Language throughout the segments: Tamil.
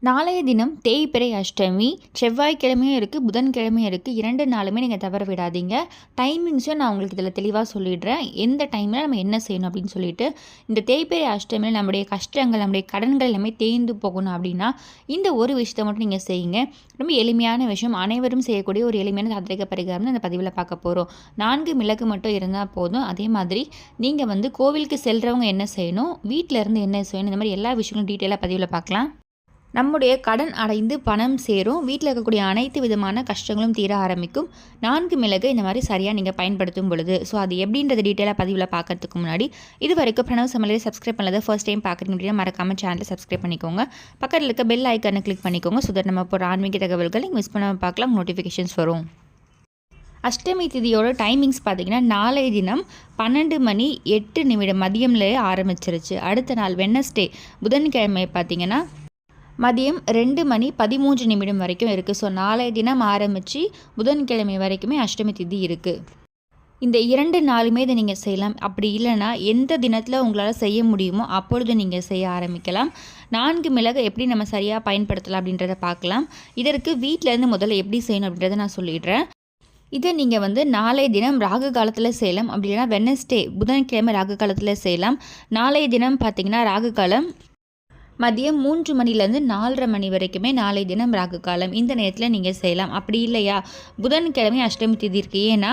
நாளைய தினம் தேய்பிறை அஷ்டமி. செவ்வாய்க்கிழமையும் இருக்குது, புதன்கிழமையும் இருக்குது. 2 நாளுமே நீங்கள் தவற விடாதீங்க. டைமிங்ஸும் நான் உங்களுக்கு இதில் தெளிவாக சொல்லிடுறேன். எந்த டைமில் நம்ம என்ன செய்யணும் அப்படின்னு சொல்லிட்டு. இந்த தேய்பிறை அஷ்டமியில் நம்முடைய கஷ்டங்கள், நம்முடைய கடன்கள் எல்லாமே தேய்ந்து போகணும் அப்படின்னா இந்த ஒரு விஷயத்தை மட்டும் நீங்கள் செய்யுங்க. ரொம்ப எளிமையான விஷயம், அனைவரும் செய்யக்கூடிய ஒரு எளிமையான தாந்திரிக பரிகாரம் இந்த பதிவில் பார்க்க போகிறோம். 4 மிளகு மட்டும் இருந்தால் போதும். அதே மாதிரி நீங்கள் கோவிலுக்கு செல்கிறவங்க என்ன செய்யணும், வீட்டில் இருந்து என்ன செய்யணும், இந்த மாதிரி எல்லா விஷயங்களும் டீட்டெயிலாக பதிவில் பார்க்கலாம். நம்முடைய கடன் அடைந்து பணம் சேரும், வீட்டில் இருக்கக்கூடிய அனைத்து விதமான கஷ்டங்களும் தீர ஆரம்பிக்கும். 4 மிளகு இந்த மாதிரி சரியாக நீங்கள் பயன்படுத்தும் பொழுது. ஸோ அது எப்படின்றது டீட்டெயிலாக பதிவில் பார்க்கறதுக்கு முன்னாடி இது வரைக்கும் பிரணவ் சமையலை சப்ஸ்கிரைப் பண்ணல ஃபர்ஸ்ட் டைம் பார்க்குறீங்க அப்படின்னா மறக்காமல் சேனலை சப்ஸ்கிரைப் பண்ணிக்கோங்க. பக்கத்தில் இருக்க பெல் ஐக்கானை கிளிக் பண்ணிக்கோங்க. ஸோ தட் நம்ம போகிற ஆன்மீக தகவல்களை மிஸ் பண்ணாமல் பார்க்கலாம், நோட்டிஃபிகேஷன்ஸ் வரும். அஷ்டமி திதியோட டைமிங்ஸ் பார்த்திங்கன்னா நாளைய தினம் 12 மணி 8 நிமிடம் மதியம்லேயே ஆரம்பிச்சிருச்சு. அடுத்த நாள் வெட்னஸ்டே புதன்கிழமை பார்த்திங்கன்னா மதியம் 2 மணி 13 நிமிடம் வரைக்கும் இருக்குது. ஸோ நாளைய தினம் ஆரம்பித்து புதன்கிழமை வரைக்குமே அஷ்டமி திதி இருக்குது. இந்த 2 நாளுமே இதை நீங்கள் செய்யலாம். அப்படி இல்லைனா எந்த தினத்தில் உங்களால் செய்ய முடியுமோ அப்பொழுது நீங்கள் செய்ய ஆரம்பிக்கலாம். 4 மிளகு எப்படி நம்ம சரியாக பயன்படுத்தலாம் அப்படின்றத பார்க்கலாம். இதற்கு வீட்டிலேருந்து முதல்ல எப்படி செய்யணும் அப்படின்றத நான் சொல்லிடுறேன். இதை நீங்கள் நாளைய தினம் ராகு காலத்தில் செய்யலாம். அப்படி இல்லைனா வெட்னஸ்டே புதன்கிழமை ராகு காலத்தில் செய்யலாம். நாளைய தினம் பார்த்திங்கன்னா ராகு காலம் மதியம் 3 மணிலேருந்து 4:30 மணி வரைக்குமே நாளை தினம் ராகு காலம். இந்த நேரத்தில் நீங்கள் செய்யலாம். அப்படி இல்லையா புதன்கிழமை அஷ்டமி திதி இருக்குது. ஏன்னா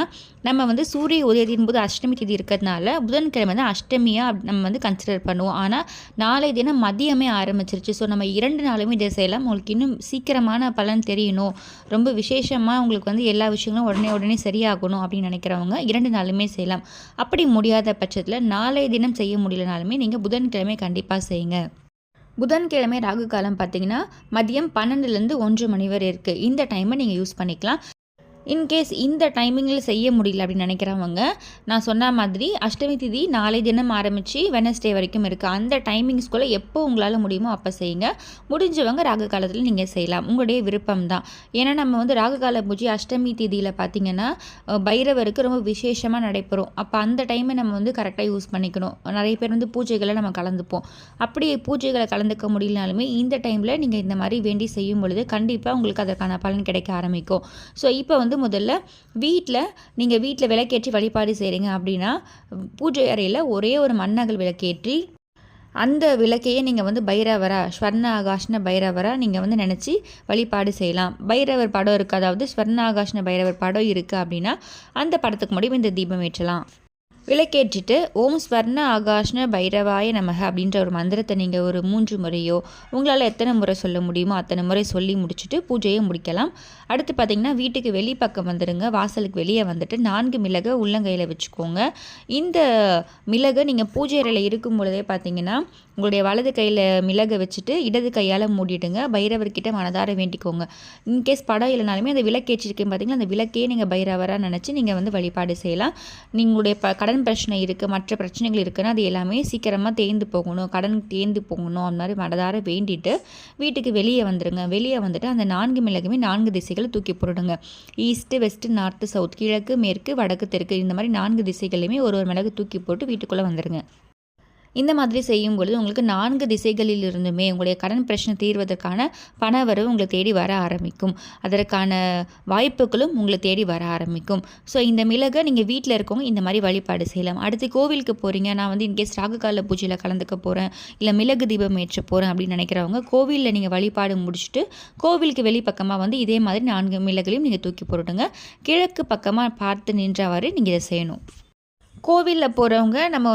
நம்ம சூரிய உதயத்தின் போது அஷ்டமி திதி இருக்கிறதுனால புதன்கிழமை தான் அஷ்டமியாக நம்ம கன்சிடர் பண்ணுவோம். ஆனால் நாளை தினம் மதியமே ஆரம்பிச்சிருச்சு. ஸோ நம்ம 2 நாளுமே இதை செய்யலாம். உங்களுக்கு இன்னும் சீக்கிரமான பலன் தெரியணும், ரொம்ப விசேஷமாக உங்களுக்கு எல்லா விஷயங்களும் உடனே சரியாகணும் அப்படின்னு நினைக்கிறவங்க 2 நாளுமே செய்யலாம். அப்படி முடியாத பட்சத்தில் நாளை தினம் செய்ய முடியலனாலுமே நீங்கள் புதன்கிழமை கண்டிப்பாக செய்யுங்க. புதன்கிழமை ராகு காலம் பார்த்திங்கன்னா மதியம் 12லேருந்து 1 மணி வரை இருக்குது. இந்த டைமை நீங்கள் யூஸ் பண்ணிக்கலாம். இன்கேஸ் இந்த டைமிங்கில் செய்ய முடியல அப்படின்னு நினைக்கிறவங்க நான் சொன்ன மாதிரி அஷ்டமி திதி நாளை தினம் ஆரம்பித்து வெட்னஸ்டே வரைக்கும் இருக்குது. அந்த டைமிங்ஸ்குள்ளே எப்போ உங்களால் முடியுமோ அப்போ செய்யுங்க. முடிஞ்சவங்க ராகு காலத்தில் நீங்கள் செய்யலாம், உங்களுடைய விருப்பம் தான். ஏன்னா நம்ம ராகு கால பூஜை அஷ்டமி திதியில் பார்த்திங்கன்னா பைரவருக்கு ரொம்ப விசேஷமாக நடைபெறும். அப்போ அந்த டைமை நம்ம கரெக்டாக யூஸ் பண்ணிக்கணும். நிறைய பேர் பூஜைகளை நம்ம கலந்துப்போம். அப்படி பூஜைகளை கலந்துக்க முடியலனாலுமே இந்த டைமில் நீங்கள் இந்த மாதிரி வேண்டி செய்யும் பொழுது கண்டிப்பாக உங்களுக்கு அதற்கான பலன் கிடைக்க ஆரம்பிக்கும். ஸோ இப்போ முதல்ல நீங்கள் வீட்டில் விளக்கேற்றி வழிபாடு செய்கிறீங்க அப்படின்னா பூஜை அறையில் ஒரே ஒரு மண்ணகல் விளக்கேற்றி அந்த விளக்கையே நீங்கள் பைரவரா ஸ்வர்ண ஆகாஷ்ண பைரவரா நீங்கள் நினச்சி வழிபாடு செய்யலாம். பைரவர் படம் இருக்குது, அதாவது ஸ்வர்ண ஆகாஷ்ண பைரவர் படம் இருக்குது அப்படின்னா அந்த படத்துக்கு முடியும் இந்த தீபம் ஏற்றலாம். விளக்கேற்றிட்டு ஓம் ஸ்வர்ண ஆகாஷ்ண பைரவாய நமக அப்படின்ற ஒரு மந்திரத்தை நீங்கள் ஒரு 3 முறையோ உங்களால் எத்தனை முறை சொல்ல முடியுமோ அத்தனை முறை சொல்லி முடிச்சுட்டு பூஜையை முடிக்கலாம். அடுத்து பார்த்திங்கன்னா வீட்டுக்கு வெளிப்பக்கம் வந்துடுங்க. வாசலுக்கு வெளியே வந்துட்டு 4 மிளகை உள்ளங்கையில் வச்சுக்கோங்க. இந்த மிளகை நீங்கள் பூஜை அறையில் இருக்கும் பொழுதே பார்த்திங்கன்னா உங்களுடைய வலது கையில் மிளகை வச்சுட்டு இடது கையால் மூடிடுங்க. பைரவர்கிட்ட மனதார வேண்டிக்கோங்க. இன்கேஸ் படம் இல்லைனாலுமே அந்த விளக்கேற்றிருக்கேன் பார்த்திங்கன்னா அந்த விளக்கையே நீங்கள் பைரவராக நினச்சி நீங்கள் வழிபாடு செய்யலாம். நீங்களுடைய கடன் பிரச்சனை இருக்குது, மற்ற பிரச்சனைகள் இருக்குன்னா அது எல்லாமே சீக்கிரமாக தேர்ந்து போகணும், கடன் தேர்ந்து போகணும், அந்த மாதிரி மனதார வேண்டிட்டு வீட்டுக்கு வெளியே வந்துடுங்க. வெளியே வந்துட்டு அந்த 4 மிளகுமே 4 திசைகளை தூக்கி போடுங்க. ஈஸ்ட்டு, வெஸ்ட்டு, நார்த்து, சவுத், கிழக்கு, மேற்கு, வடக்கு, தெற்கு, இந்த மாதிரி 4 திசைகளையுமே ஒரு மிளகு தூக்கி போட்டு வீட்டுக்குள்ளே வந்துடுங்க. இந்த மாதிரி செய்யும் பொழுது உங்களுக்கு 4 திசைகளில் இருந்துமே உங்களுடைய கடன் பிரச்சனை தீர்வதற்கான பணவரவு உங்களை தேடி வர ஆரம்பிக்கும். அதற்கான வாய்ப்புகளும் உங்களை தேடி வர ஆரம்பிக்கும். ஸோ இந்த மிளகை நீங்கள் வீட்டில் இருக்கவங்க இந்த மாதிரி வழிபாடு செய்யலாம். அடுத்து கோவிலுக்கு போகிறீங்க, நான் இன்கேஸ் ராகுகால பூஜையில் கலந்துக்க போகிறேன், இல்லை மிளகு தீபம் ஏற்ற போகிறேன் அப்படின்னு நினைக்கிறவங்க கோவிலில் நீங்கள் வழிபாடு முடிச்சுட்டு கோவிலுக்கு வெளிப்பக்கமாக இதே மாதிரி 4 மிளகுலையும் நீங்கள் தூக்கி போட்டுடுங்க. கிழக்கு பக்கமாக பார்த்து நின்றவாறு நீங்கள் இதை செய்யணும். கோவிலில் போகிறவங்க நம்ம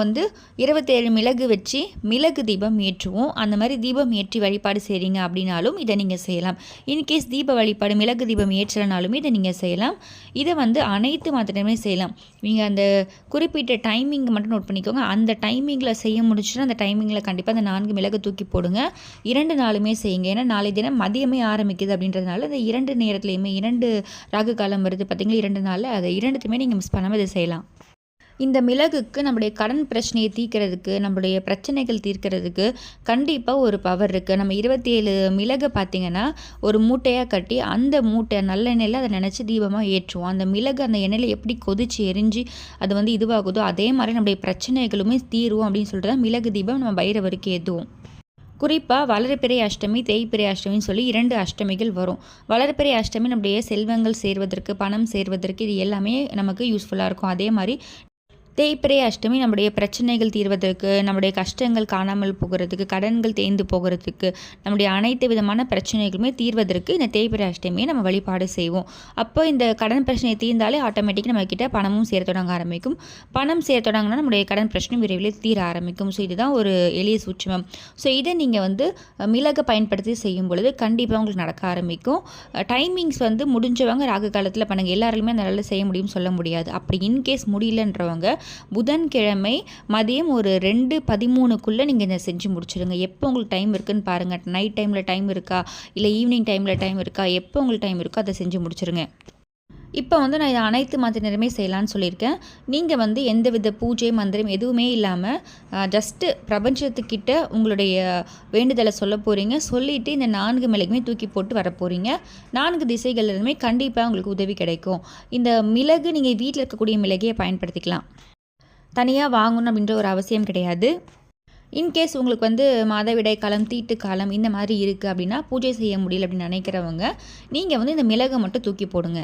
27 மிளகு வச்சு மிளகு தீபம் ஏற்றுவோம். அந்த மாதிரி தீபம் ஏற்றி வழிபாடு செய்கிறீங்க அப்படின்னாலும் இதை நீங்கள் செய்யலாம். இன்கேஸ் தீப வழிபாடு மிளகு தீபம் ஏற்றனாலுமே இதை நீங்கள் செய்யலாம். இதை அனைத்து மாத்திரமே செய்யலாம். நீங்கள் அந்த குறிப்பிட்ட டைமிங் மட்டும் நோட் பண்ணிக்கோங்க. அந்த டைமிங்கில் செய்ய முடிச்சுன்னா அந்த டைமிங்கில் கண்டிப்பாக அந்த 4 மிளகு தூக்கி போடுங்க. 2 நாளுமே செய்யுங்க. ஏன்னா நாளை தினம் மதியமே ஆரம்பிக்குது அப்படின்றதுனால அந்த 2 நேரத்துலையுமே 2 ராகு காலம் வருது பார்த்திங்களா, 2 நாளில் அதை 2த்துமே நீங்கள் மிஸ் பண்ணாமல் இதை செய்யலாம். இந்த மிளகுக்கு நம்முடைய கடன் பிரச்சனையை தீர்க்கிறதுக்கு, நம்மளுடைய பிரச்சனைகள் தீர்க்கிறதுக்கு கண்டிப்பாக ஒரு பவர் இருக்குது. நம்ம 27 மிளகை பார்த்திங்கன்னா ஒரு மூட்டையாக கட்டி அந்த மூட்டை நல்லெண்ணெயில் அதை நினச்சி தீபமாக ஏற்றுவோம். அந்த மிளகு அந்த எண்ணெயில் எப்படி கொதிச்சு எரிஞ்சு அது இதுவாகுதோ அதே மாதிரி நம்முடைய பிரச்சனைகளுமே தீரும் அப்படின்னு சொல்லிட்டு தான் மிளகு தீபம் நம்ம பைரவருக்கு ஏற்றுவோம். குறிப்பாக வளர்பிறை அஷ்டமி, தேய்பிறை அஷ்டமின்னு சொல்லி 2 அஷ்டமிகள் வரும். வளர்பிறை அஷ்டமி நம்முடைய செல்வங்கள் சேர்வதற்கு, பணம் சேர்வதற்கு இது எல்லாமே நமக்கு யூஸ்ஃபுல்லாக இருக்கும். அதே மாதிரி தேய்பிறை அஷ்டமி நம்முடைய பிரச்சனைகள் தீர்வதற்கு, நம்முடைய கஷ்டங்கள் காணாமல் போகிறதுக்கு, கடன்கள் தேய்ந்து போகிறதுக்கு, நம்முடைய அனைத்து விதமான பிரச்சனைகளுமே தீர்வதற்கு இந்த தேய்பிறை அஷ்டமியை நம்ம வழிபாடு செய்வோம். அப்போ இந்த கடன் பிரச்சனை தீர்ந்தாலே ஆட்டோமேட்டிக்காக நம்மக்கிட்ட பணமும் சேர தொடங்க ஆரம்பிக்கும். பணம் சேர தொடங்கினா நம்முடைய கடன் பிரச்சனை விரைவில் தீர ஆரம்பிக்கும். ஸோ இதுதான் ஒரு எளிய சூட்சுமம். ஸோ இதை நீங்கள் மிளகை பயன்படுத்தி செய்யும் பொழுது கண்டிப்பாக உங்களுக்கு நடக்க ஆரம்பிக்கும். டைமிங்ஸ் முடிஞ்சவங்க ராகு காலத்தில் பண்ணுங்கள். எல்லாருமே நல்லா செய்ய முடியும்னு சொல்ல முடியாது. அப்படி இன்கேஸ் முடியலன்றவங்க புதன்கிழமை மதியம் ஒரு 2:13க்குள்ளே நீங்கள் இதை செஞ்சு முடிச்சிடுங்க. எப்போ உங்களுக்கு டைம் இருக்குன்னு பாருங்கள். நைட் டைமில் டைம் இருக்கா, இல்லை ஈவினிங் டைமில் டைம் இருக்கா, எப்போ உங்களுக்கு டைம் இருக்கோ அதை செஞ்சு முடிச்சிருங்க. இப்போ நான் இதை அனைத்து மதத்தினருமே செய்யலான்னு சொல்லியிருக்கேன். நீங்கள் எந்தவித பூஜை மந்திரம் எதுவுமே இல்லாமல் ஜஸ்ட்டு பிரபஞ்சத்துக்கிட்ட உங்களுடைய வேண்டுதலை சொல்ல போகிறீங்க. சொல்லிவிட்டு இந்த 4 மிளகுமே தூக்கி போட்டு வர போகிறீங்க. 4 திசைகள்லையுமே கண்டிப்பாக உங்களுக்கு உதவி கிடைக்கும். இந்த மிளகு நீங்கள் வீட்டில் இருக்கக்கூடிய மிளகையை பயன்படுத்திக்கலாம். தனியாக வாங்கணும் அப்படின்ற ஒரு அவசியம் கிடையாது. இன்கேஸ் உங்களுக்கு மாதவிடாய் காலம், தீட்டு காலம் இந்த மாதிரி இருக்குது அப்படின்னா, பூஜை செய்ய முடியல அப்படின்னு நினைக்கிறவங்க நீங்கள் இந்த மிளகை மட்டும் தூக்கி போடுங்க.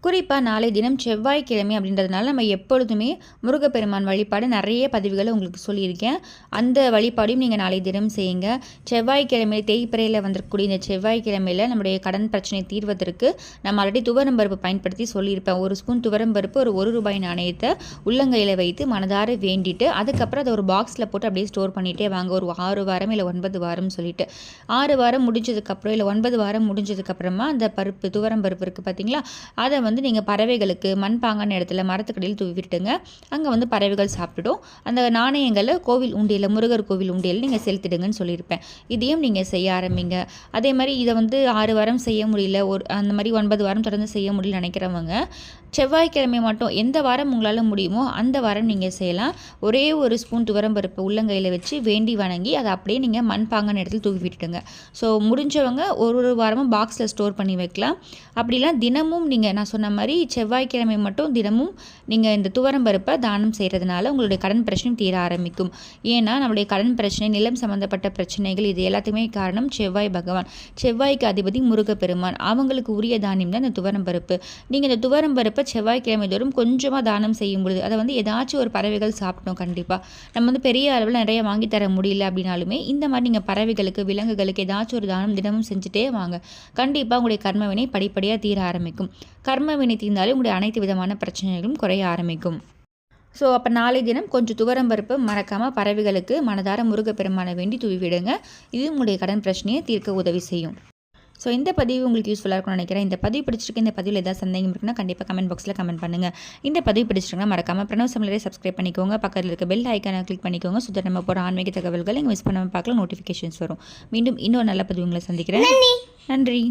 குறிப்பாக நாளை தினம் செவ்வாய்க்கிழமை அப்படின்றதுனால நம்ம எப்பொழுதுமே முருகப்பெருமான் வழிபாடு நிறைய பதிவுகளை உங்களுக்கு சொல்லியிருக்கேன். அந்த வழிபாடையும் நீங்கள் நாளை தினம் செய்யுங்க. செவ்வாய்க்கிழமை தேய்பிறையில் வந்திருக்கக்கூடிய இந்த செவ்வாய்க்கிழமையில் நம்முடைய கடன் பிரச்சனை தீர்வதற்கு நம்ம ஆல்ரெடி துவரம்பருப்பு பயன்படுத்தி சொல்லியிருப்பேன். 1 ஸ்பூன் துவரம்பருப்பு ஒரு ₹1 நாணயத்தை உள்ளங்கையில் வைத்து மனதார வேண்டிட்டு அதுக்கப்புறம் அதை ஒரு பாக்ஸில் போட்டு அப்படியே ஸ்டோர் பண்ணிகிட்டே வாங்க. ஒரு 6 வாரம் இல்லை 9 வாரம் சொல்லிட்டு 6 வாரம் முடிஞ்சதுக்கப்புறம் இல்லை 9 வாரம் முடிஞ்சதுக்கப்புறமா அந்த பருப்பு துவரம்பருப்பு இருக்குது பார்த்தீங்களா, அதை நீங்கள் பறவைகளுக்கு மண்பாங்கான இடத்துல மரத்துக்கடியில் தூவி விட்டுங்க. அங்கே பறவைகள் சாப்பிட்டுடும். அந்த நாணயங்களை கோவில் உண்டியல், முருகர் கோவில் உண்டியல் நீங்கள் செலுத்திடுங்கன்னு சொல்லியிருப்பேன். இதையும் நீங்கள் செய்ய ஆரம்பிங்க. அதே மாதிரி இதை 6 வாரம் செய்ய முடியல, அந்த மாதிரி 9 வாரம் தொடர்ந்து செய்ய முடியல நினைக்கிறவங்க செவ்வாய்க்கிழமை மட்டும் எந்த வாரம் உங்களால் முடியுமோ அந்த வாரம் நீங்கள் செய்யலாம். ஒரே 1 ஸ்பூன் துவரம்பருப்பு உள்ளங்கையில் வச்சு வேண்டி வணங்கி அதை அப்படியே நீங்கள் மண்பாங்கான இடத்துல தூவி விட்டுடுங்க. ஸோ முடிஞ்சவங்க ஒரு வாரமும் பாக்ஸில் ஸ்டோர் பண்ணி வைக்கலாம். அப்படிலாம் தினமும் நீங்கள் நான் சொன்ன மாதிரி செவ்வாய்க்கிழமை மட்டும் தினமும் நீங்கள் இந்த துவரம்பருப்பை தானம் செய்கிறதுனால உங்களுடைய கடன் பிரச்சனையும் தீர ஆரம்பிக்கும். ஏன்னா நம்மளுடைய கடன் பிரச்சனை, நிலம் சம்மந்தப்பட்ட பிரச்சனைகள் இது எல்லாத்துக்குமே காரணம் செவ்வாய் பகவான். செவ்வாய்க்கு அதிபதி முருகப்பெருமான். அவங்களுக்கு உரிய தானியம் தான் இந்த துவரம்பருப்பு. நீங்கள் இந்த துவரம்பருப்பை செவ்வாய்க்கிழமை தோறும் கொஞ்சமாக தானம் செய்யும் பொழுது அதை ஏதாச்சும் ஒரு பறவைகள் சாப்பிட்டோம். கண்டிப்பாக நம்ம பெரிய அளவில் நிறைய வாங்கி தர முடியல அப்படின்னாலுமே இந்த மாதிரி நீங்கள் பறவைகளுக்கு, விலங்குகளுக்கு ஏதாச்சும் ஒரு தானம் தினமும் செஞ்சுட்டே வாங்க. கண்டிப்பாக உங்களுடைய கர்மவினை படிப்படியாக தீர ஆரம்பிக்கும். கர்மவினை தீர்ந்தாலே உங்களுடைய அனைத்து விதமான பிரச்சனைகளும் குறைய ஆரம்பிக்கும். ஸோ அப்போ நாளை தினம் கொஞ்சம் துவரம்பருப்பு மறக்காமல் பறவைகளுக்கு மனதார முருகப்பெருமானை வேண்டி தூவி விடுங்க. இது உங்களுடைய கடன் பிரச்சனையை தீர்க்க உதவி செய்யும். ஸோ இந்த பதிவு உங்களுக்கு யூஸ்ஃபுல்லாக இருக்கும்னு நினைக்கிறேன். இந்த பதிவு பிடிச்சிருக்கு, இந்த பதிவில் ஏதாவது சந்தேகம் இருக்குன்னா கண்டிப்பாக கமெண்ட் பாக்ஸில் கமெண்ட் பண்ணுங்கள். இந்த பதிவு பிடிச்சிருக்குன்னா மறக்காமல் பிரணவ் சமையலே சப்ஸ்கிரைப் பண்ணிக்கோங்க. பக்கத்தில் இருக்க பெல் ஐக்கானை கிளிக் பண்ணிக்கோங்க. ஸோ தட் நம்ம போகிற ஆன்மீக தகவல்கள் நீங்கள் மிஸ் பண்ணாமல் பார்க்கலாம், நோட்டிஃபிகேஷன்ஸ் வரும். மீண்டும் இன்னொரு நல்ல பதிவு உங்களை சந்திக்கிறேன். நன்றி.